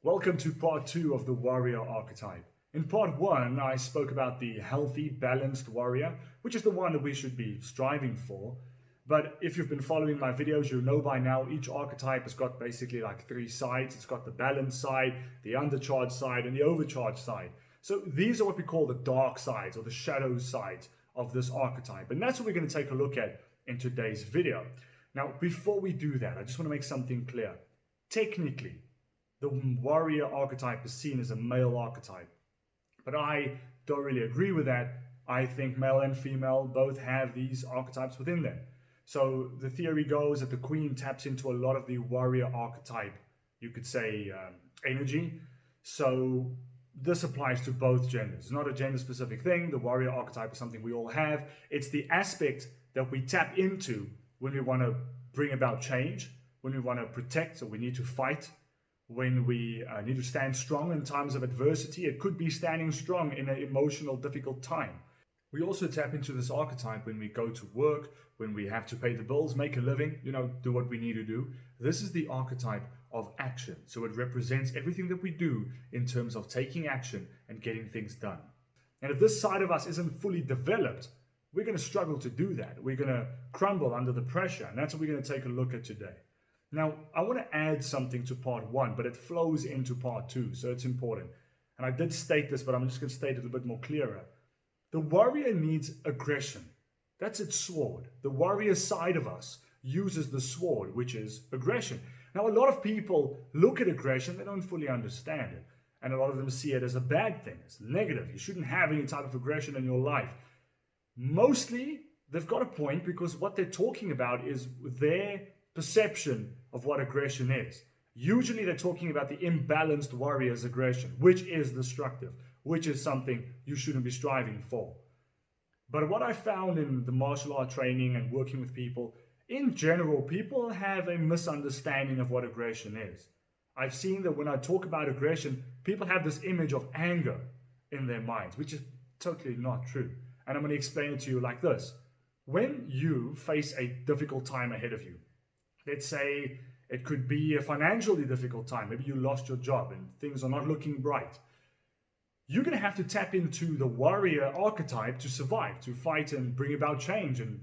Welcome to part 2 of the warrior archetype. In part 1, I spoke about the healthy, balanced warrior, which is the one that we should be striving for. But if you've been following my videos, you'll know by now each archetype has got basically like 3 sides. It's got the balanced side, the undercharged side, and the overcharged side. So these are what we call the dark sides or the shadow sides of this archetype. And that's what we're going to take a look at in today's video. Now, before we do that, I just want to make something clear. Technically, the warrior archetype is seen as a male archetype. But I don't really agree with that. I think male and female both have these archetypes within them. So the theory goes that the queen taps into a lot of the warrior archetype, you could say, energy. So this applies to both genders. It's not a gender specific thing. The warrior archetype is something we all have. It's the aspect that we tap into when we want to bring about change, when we want to protect, or we need to fight, when we need to stand strong in times of adversity. It could be standing strong in an emotional, difficult time. We also tap into this archetype when we go to work, when we have to pay the bills, make a living, do what we need to do. This is the archetype of action. So it represents everything that we do in terms of taking action and getting things done. And if this side of us isn't fully developed, we're going to struggle to do that. We're going to crumble under the pressure. And that's what we're going to take a look at today. Now, I want to add something to part 1, but it flows into part 2, so it's important. And I did state this, but I'm just going to state it a bit more clearer. The warrior needs aggression. That's its sword. The warrior side of us uses the sword, which is aggression. Now, a lot of people look at aggression, they don't fully understand it. And a lot of them see it as a bad thing, it's negative. You shouldn't have any type of aggression in your life. Mostly, they've got a point because what they're talking about is their perception of what aggression is. Usually they're talking about the imbalanced warrior's aggression, which is destructive, which is something you shouldn't be striving for. But what I found in the martial art training and working with people, in general, people have a misunderstanding of what aggression is. I've seen that when I talk about aggression, people have this image of anger in their minds, which is totally not true. And I'm going to explain it to you like this. When you face a difficult time ahead of you, let's say it could be a financially difficult time. Maybe you lost your job and things are not looking bright. You're going to have to tap into the warrior archetype to survive, to fight and bring about change and,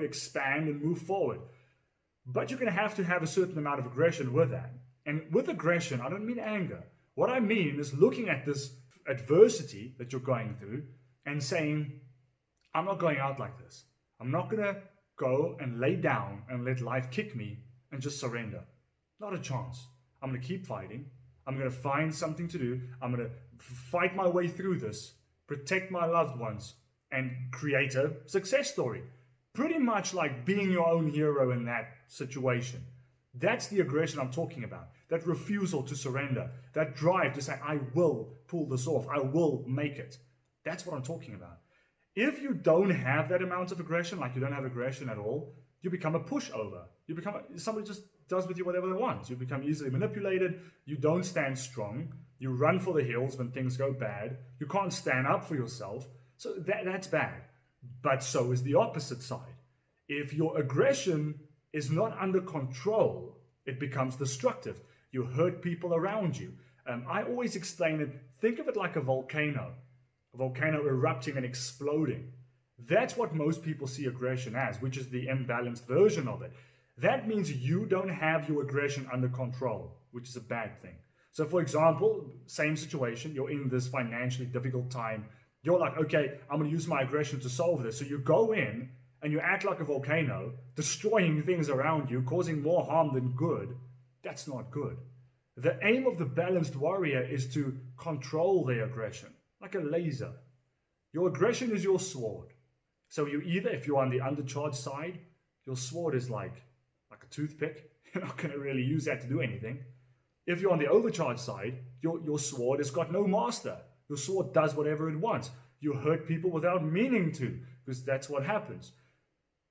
expand and move forward. But you're going to have a certain amount of aggression with that. And with aggression, I don't mean anger. What I mean is looking at this adversity that you're going through and saying, I'm not going out like this. I'm not going to go and lay down and let life kick me and just surrender. Not a chance. I'm going to keep fighting. I'm going to find something to do. I'm going to fight my way through this, protect my loved ones, and create a success story. Pretty much like being your own hero in that situation. That's the aggression I'm talking about. That refusal to surrender. That drive to say, I will pull this off. I will make it. That's what I'm talking about. If you don't have that amount of aggression, like you don't have aggression at all, you become a pushover. You become somebody just does with you whatever they want. You become easily manipulated. You don't stand strong. You run for the hills when things go bad. You can't stand up for yourself. So that's bad. But so is the opposite side. If your aggression is not under control, it becomes destructive. You hurt people around you. I always explain it, think of it like a volcano. A volcano erupting and exploding. That's what most people see aggression as, which is the imbalanced version of it. That means you don't have your aggression under control, which is a bad thing. So for example, same situation, you're in this financially difficult time. You're like, okay, I'm going to use my aggression to solve this. So you go in and you act like a volcano, destroying things around you, causing more harm than good. That's not good. The aim of the balanced warrior is to control their aggression. Like a laser. Your aggression is your sword. So you either, if you're on the undercharged side, your sword is like a toothpick. You're not going to really use that to do anything. If you're on the overcharged side, your sword has got no master. Your sword does whatever it wants. You hurt people without meaning to, because that's what happens.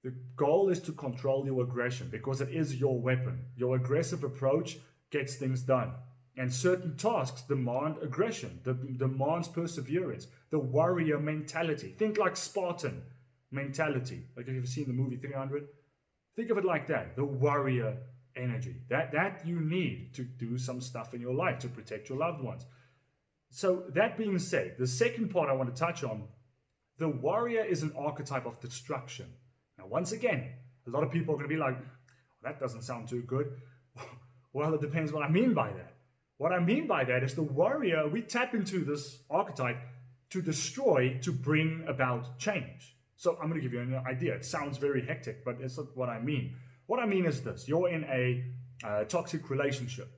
The goal is to control your aggression because it is your weapon. Your aggressive approach gets things done. And certain tasks demand aggression, demands perseverance, the warrior mentality. Think like Spartan mentality. Like if you've seen the movie 300, think of it like that, the warrior energy that you need to do some stuff in your life to protect your loved ones. So that being said, the second part I want to touch on, the warrior is an archetype of destruction. Now, once again, a lot of people are going to be like, that doesn't sound too good. Well, it depends what I mean by that. What I mean by that is the warrior, we tap into this archetype to destroy, to bring about change. So I'm going to give you an idea. It sounds very hectic, but it's not what I mean. What I mean is this. You're in a toxic relationship.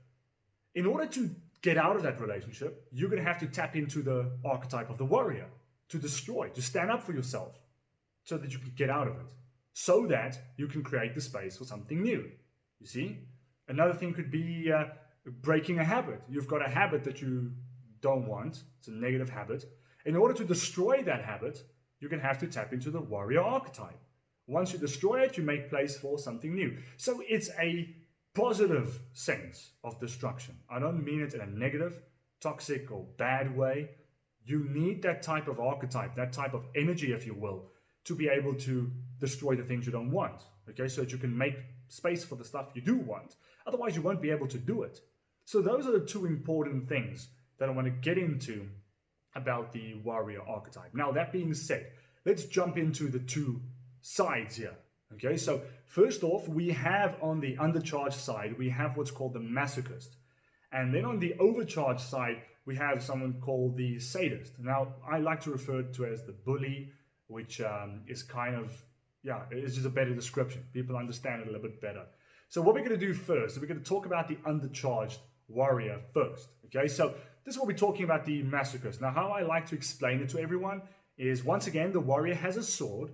In order to get out of that relationship, you're going to have to tap into the archetype of the warrior to destroy, to stand up for yourself so that you can get out of it, so that you can create the space for something new. You see? Another thing could be breaking a habit. You've got a habit that you don't want. It's a negative habit. In order to destroy that habit, you're going to have to tap into the warrior archetype. Once you destroy it, you make place for something new. So it's a positive sense of destruction. I don't mean it in a negative, toxic, or bad way. You need that type of archetype, that type of energy, if you will, to be able to destroy the things you don't want. Okay, so that you can make space for the stuff you do want. Otherwise, you won't be able to do it. So those are the two important things that I want to get into about the warrior archetype. Now, that being said, let's jump into the two sides here. Okay, so first off, we have on the undercharged side, we have what's called the masochist. And then on the overcharged side, we have someone called the sadist. Now, I like to refer to it as the bully, which is kind of, it's just a better description. People understand it a little bit better. So what we're going to do first is we're going to talk about the undercharged warrior first. Okay, so this is what we're talking about, the masochist. Now, how I like to explain it to everyone is, once again, the warrior has a sword.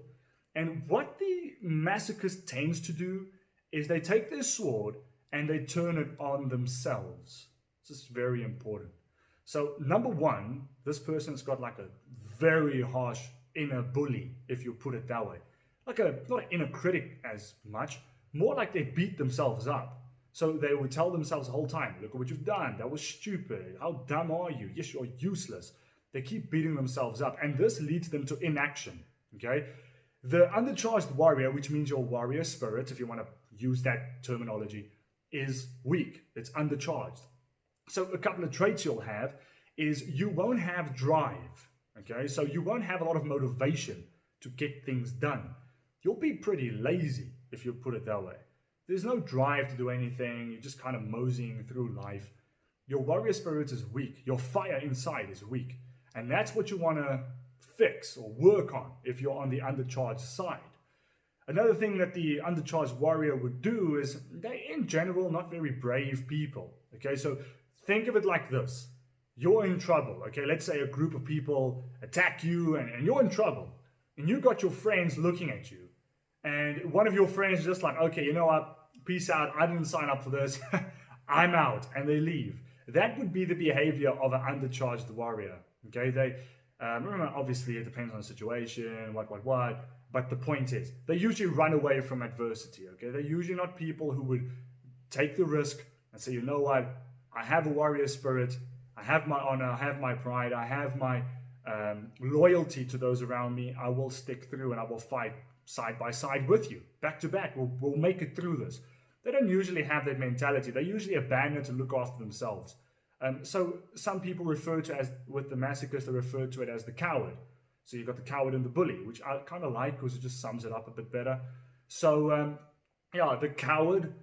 And what the masochist tends to do is they take their sword and they turn it on themselves. This is very important. So number one, this person's got like a very harsh inner bully, if you put it that way. Like not an inner critic as much, more like they beat themselves up. So they would tell themselves the whole time, look at what you've done, that was stupid, how dumb are you, yes, you're useless. They keep beating themselves up, and this leads them to inaction, okay? The undercharged warrior, which means your warrior spirit, if you want to use that terminology, is weak. It's undercharged. So a couple of traits you'll have is you won't have drive, okay? So you won't have a lot of motivation to get things done. You'll be pretty lazy, if you put it that way. There's no drive to do anything. You're just kind of moseying through life. Your warrior spirit is weak. Your fire inside is weak. And that's what you want to fix or work on if you're on the undercharged side. Another thing that the undercharged warrior would do is they're in general not very brave people. Okay, so think of it like this. You're in trouble. Okay, let's say a group of people attack you and you're in trouble. And you got your friends looking at you. And one of your friends is just like, okay, you know what? Peace out. I didn't sign up for this. I'm out. And they leave. That would be the behavior of an undercharged warrior. Okay, they remember, obviously it depends on the situation, what, but the point is, they usually run away from adversity, okay? They're usually not people who would take the risk and say, you know what, I have a warrior spirit, I have my honor, I have my pride, I have my loyalty to those around me, I will stick through and I will fight side by side with you, back to back, we'll make it through this. They don't usually have that mentality. They usually abandon to look after themselves. So some people refer to as, with the masochist, they refer to it as the coward. So you've got the coward and the bully, which I kind of like because it just sums it up a bit better. So the coward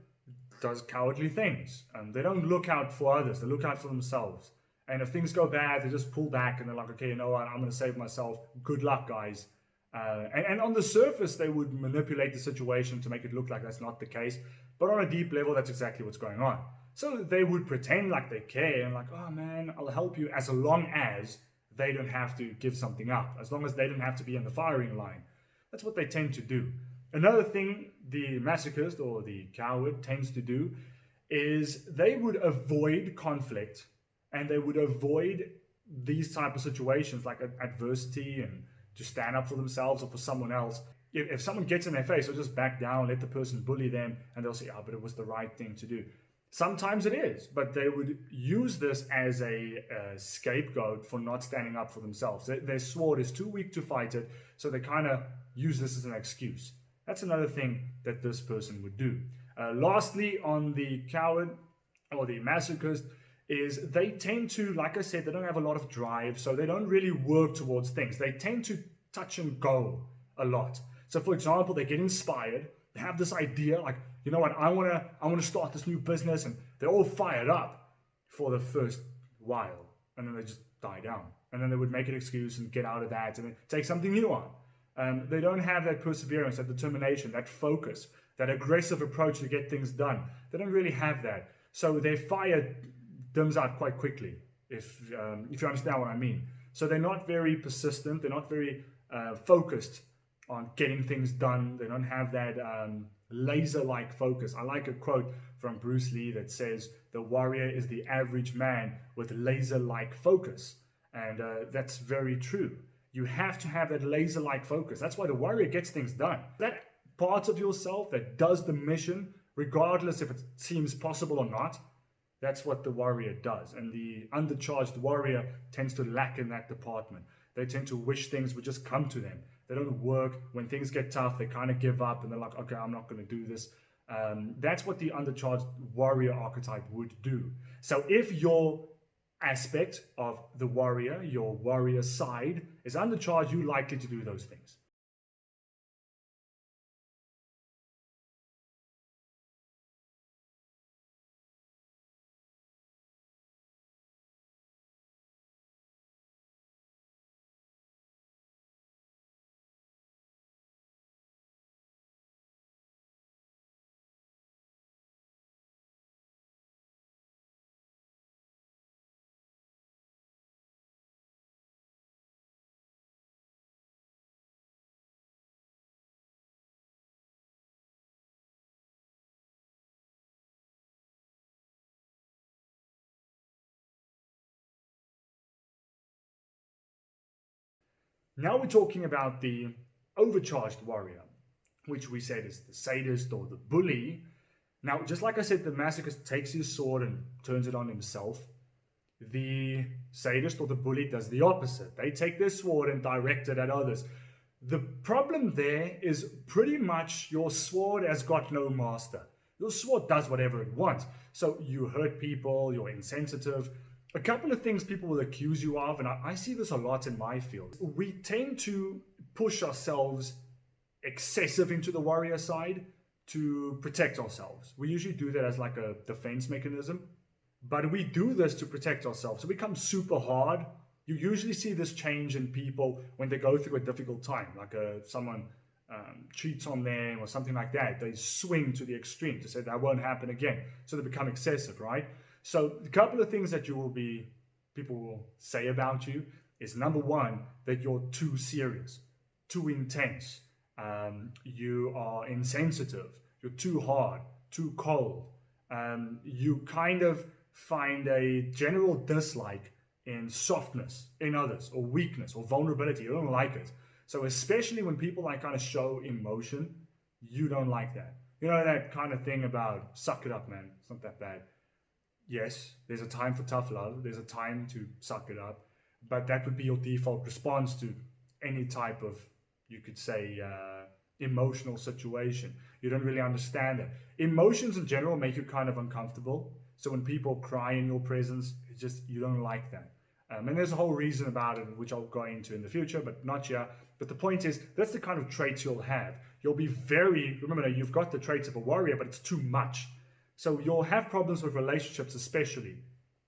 does cowardly things. They don't look out for others. They look out for themselves. And if things go bad, they just pull back and they're like, okay, you know what, I'm going to save myself. Good luck, guys. And on the surface, they would manipulate the situation to make it look like that's not the case. But on a deep level, that's exactly what's going on. So they would pretend like they care and like, oh man, I'll help you, as long as they don't have to give something up, as long as they don't have to be in the firing line. That's what they tend to do. Another thing the masochist or the coward tends to do is they would avoid conflict and they would avoid these type of situations like adversity and to stand up for themselves or for someone else. If someone gets in their face, they'll just back down, let the person bully them, and they'll say, oh, but it was the right thing to do. Sometimes it is, but they would use this as a scapegoat for not standing up for themselves. Their sword is too weak to fight it, so they kind of use this as an excuse. That's another thing that this person would do. Lastly, on the coward or the masochist, is they tend to, like I said, they don't have a lot of drive, so they don't really work towards things. They tend to touch and go a lot. So, for example, they get inspired, they have this idea, like, you know what, I want to start this new business, and they're all fired up for the first while, and then they just die down, and then they would make an excuse and get out of that, and then take something new on. They don't have that perseverance, that determination, that focus, that aggressive approach to get things done. They don't really have that. So their fire dims out quite quickly, if you understand what I mean. So they're not very persistent. They're not very focused on getting things done. They don't have that laser-like focus. I like a quote from Bruce Lee that says, "The warrior is the average man with laser-like focus." And that's very true. You have to have that laser-like focus. That's why the warrior gets things done. That part of yourself that does the mission, regardless if it seems possible or not, that's what the warrior does. And the undercharged warrior tends to lack in that department. They tend to wish things would just come to them. They don't work. When things get tough, they kind of give up and they're like, okay, I'm not going to do this. That's what the undercharged warrior archetype would do. So if your aspect of the warrior, your warrior side, is undercharged, you're likely to do those things. Now we're talking about the overcharged warrior, which we said is the sadist or the bully. Now, just like I said, the masochist takes his sword and turns it on himself. The sadist or the bully does the opposite. They take their sword and direct it at others. The problem there is pretty much your sword has got no master. Your sword does whatever it wants. So you hurt people, you're insensitive. A couple of things people will accuse you of, and I see this a lot in my field. We tend to push ourselves excessive into the warrior side to protect ourselves. We usually do that as like a defense mechanism, but we do this to protect ourselves. So we become super hard. You usually see this change in people when they go through a difficult time, like someone cheats on them or something like that. They swing to the extreme to say that won't happen again. So they become excessive, right? So a couple of things that people will say about you is, number one, that you're too serious, too intense. You are insensitive. You're too hard, too cold. You kind of find a general dislike in softness in others, or weakness, or vulnerability. You don't like it. So especially when people like kind of show emotion, you don't like that. You know that kind of thing about suck it up, man. It's not that bad. Yes, there's a time for tough love. There's a time to suck it up. But that would be your default response to any type of, you could say, emotional situation. You don't really understand it. Emotions in general make you kind of uncomfortable. So when people cry in your presence, it's just, you don't like that. And there's a whole reason about it, which I'll go into in the future, but not here. But the point is, that's the kind of traits you'll have. You'll be remember, you've got the traits of a warrior, but it's too much. So you'll have problems with relationships, especially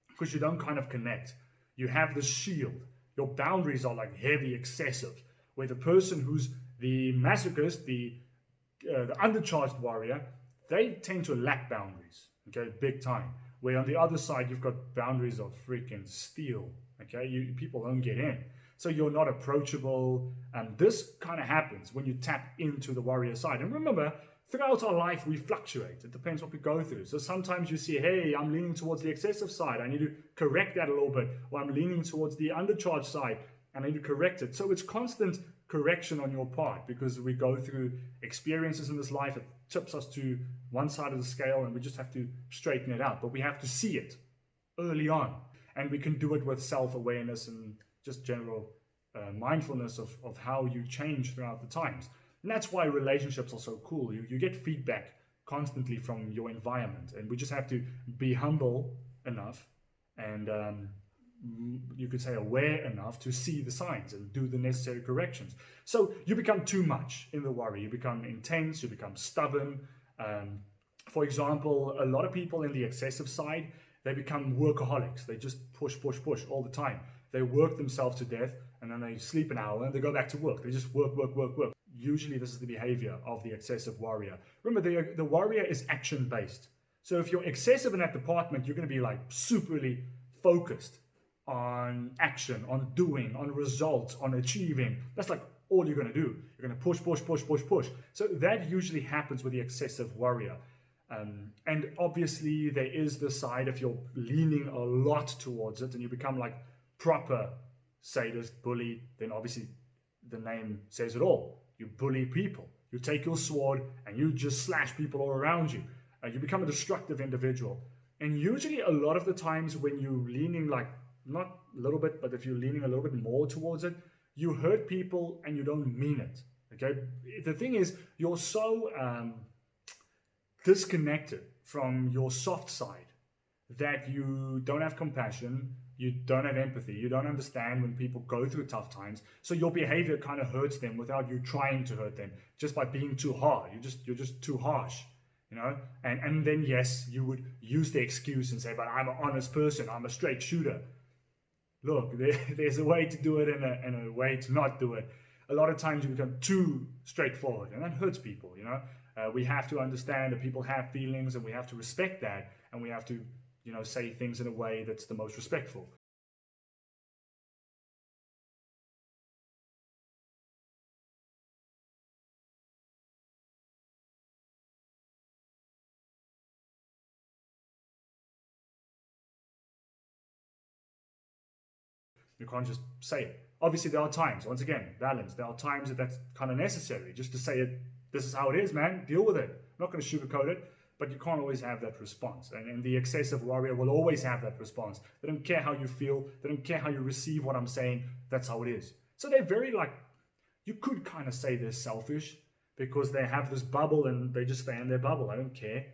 because you don't kind of connect. You have this shield. Your boundaries are like heavy, excessive. Where the person who's the masochist, the undercharged warrior, they tend to lack boundaries. Okay, big time. Where on the other side, you've got boundaries of freaking steel. Okay, people don't get in. So you're not approachable. And this kind of happens when you tap into the warrior side. And remember, throughout our life, we fluctuate. It depends what we go through. So sometimes you see, hey, I'm leaning towards the excessive side. I need to correct that a little bit. Or I'm leaning towards the undercharged side and I need to correct it. So it's constant correction on your part because we go through experiences in this life. It tips us to one side of the scale and we just have to straighten it out. But we have to see it early on. And we can do it with self-awareness and just general mindfulness of how you change throughout the times. And that's why relationships are so cool. You get feedback constantly from your environment. And we just have to be humble enough and you could say aware enough to see the signs and do the necessary corrections. So you become too much in the warrior. You become intense, you become stubborn. For example, a lot of people in the excessive side, they become workaholics. They just push all the time. They work themselves to death and then they sleep an hour and they go back to work. They just work. Usually this is the behavior of the excessive warrior. Remember, the warrior is action-based. So if you're excessive in that department, you're going to be like superly focused on action, on doing, on results, on achieving. That's like all you're going to do. You're going to push. So that usually happens with the excessive warrior. And obviously there is the side, if you're leaning a lot towards it and you become like proper sadist, bully, then obviously the name says it all. You bully people. You take your sword and you just slash people all around you. You become a destructive individual. And usually a lot of the times when you're leaning like, not a little bit, but if you're leaning a little bit more towards it, you hurt people and you don't mean it. Okay? The thing is, you're so disconnected from your soft side that you don't have compassion, you don't have empathy, you don't understand when people go through tough times. So your behavior kind of hurts them without you trying to hurt them, just by being too hard. You're just too harsh, you know? And then yes, you would use the excuse and say, but I'm an honest person, I'm a straight shooter. Look, there's a way to do it and a way to not do it. A lot of times you become too straightforward and that hurts people, you know? We have to understand that people have feelings and we have to respect that, and we have to, you know, say things in a way that's the most respectful. You can't just say it. Obviously, there are times, once again, balance. There are times that's kind of necessary just to say it. This is how it is, man. Deal with it. I'm not going to sugarcoat it, but you can't always have that response. And the excessive warrior will always have that response. They don't care how you feel. They don't care how you receive what I'm saying. That's how it is. So they're very like, you could kind of say they're selfish because they have this bubble and they just stay in their bubble. I don't care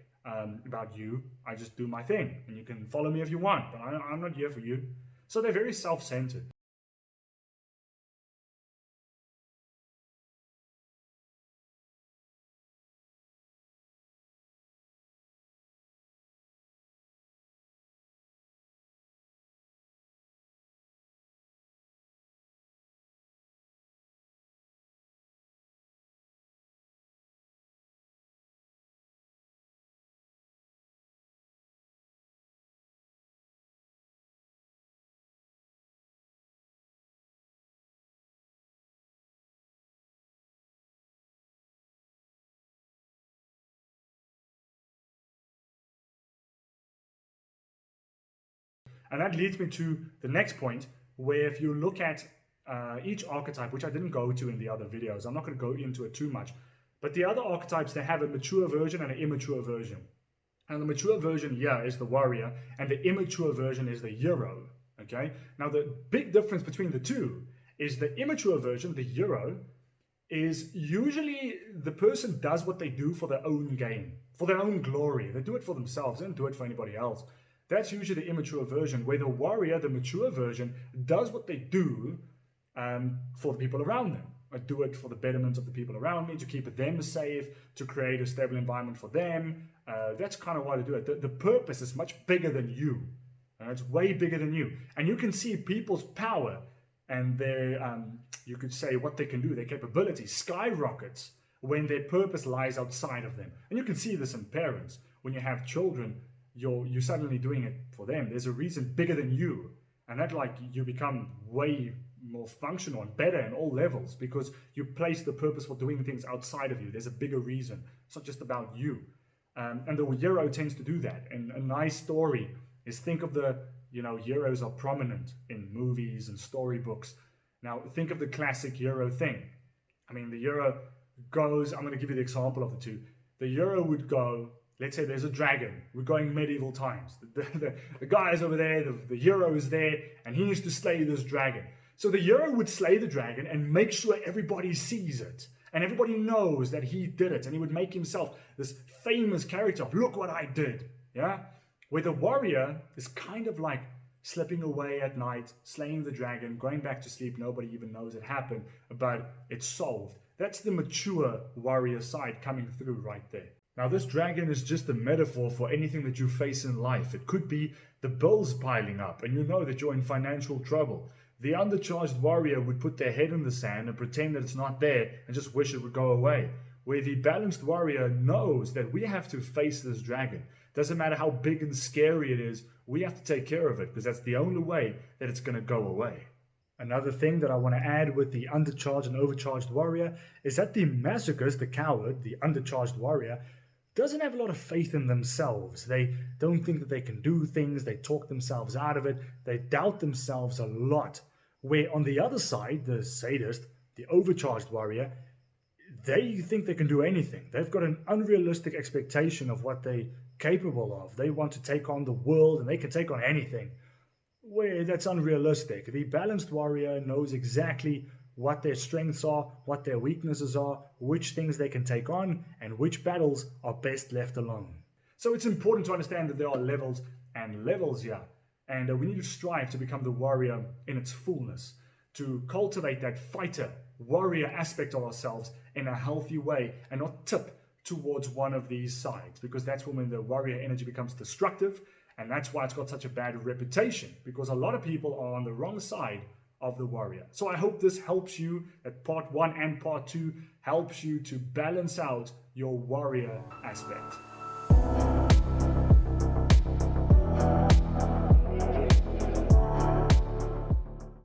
about you. I just do my thing. And you can follow me if you want, but I'm not here for you. So they're very self-centered. And that leads me to the next point, where if you look at each archetype, which I didn't go to in the other videos, I'm not going to go into it too much, but the other archetypes, they have a mature version and an immature version. And the mature version here is the warrior, and the immature version is the hero. Okay? Now the big difference between the two is the immature version, the hero, is usually the person does what they do for their own gain, for their own glory. They do it for themselves, they don't do it for anybody else. That's usually the immature version, where the warrior, the mature version, does what they do for the people around them. I do it for the betterment of the people around me, to keep them safe, to create a stable environment for them. That's kind of why they do it. The purpose is much bigger than you. It's way bigger than you. And you can see people's power and their, you could say what they can do, their capability skyrockets when their purpose lies outside of them. And you can see this in parents. When you have children, you're suddenly doing it for them. There's a reason bigger than you. And that, like, you become way more functional and better in all levels because you place the purpose for doing things outside of you. There's a bigger reason. It's not just about you. And the hero tends to do that. And a nice story is, think of the, heroes are prominent in movies and storybooks. Now, think of the classic hero thing. I mean, the hero goes, I'm going to give you the example of the two. The hero would go, let's say there's a dragon. We're going medieval times. The guy is over there, the hero is there, and he needs to slay this dragon. So the hero would slay the dragon and make sure everybody sees it. And everybody knows that he did it, and he would make himself this famous character of, look what I did. Yeah? Where the warrior is kind of like slipping away at night, slaying the dragon, going back to sleep. Nobody even knows it happened, but it's solved. That's the mature warrior side coming through right there. Now, this dragon is just a metaphor for anything that you face in life. It could be the bills piling up and you know that you're in financial trouble. The undercharged warrior would put their head in the sand and pretend that it's not there and just wish it would go away. Where the balanced warrior knows that we have to face this dragon. Doesn't matter how big and scary it is, we have to take care of it because that's the only way that it's going to go away. Another thing that I want to add with the undercharged and overcharged warrior is that the masochist, the coward, the undercharged warrior, doesn't have a lot of faith in themselves. They don't think that they can do things. They talk themselves out of it. They doubt themselves a lot. Where on the other side, the sadist, the overcharged warrior, they think they can do anything. They've got an unrealistic expectation of what they're capable of. They want to take on the world and they can take on anything. Where that's unrealistic. The balanced warrior knows exactly what their strengths are, what their weaknesses are, which things they can take on, and which battles are best left alone. So it's important to understand that there are levels and levels here. And we need to strive to become the warrior in its fullness, to cultivate that fighter, warrior aspect of ourselves in a healthy way and not tip towards one of these sides, because that's when the warrior energy becomes destructive, and that's why it's got such a bad reputation, because a lot of people are on the wrong side of the warrior. So I hope this helps you, that part 1 and part 2 helps you to balance out your warrior aspect.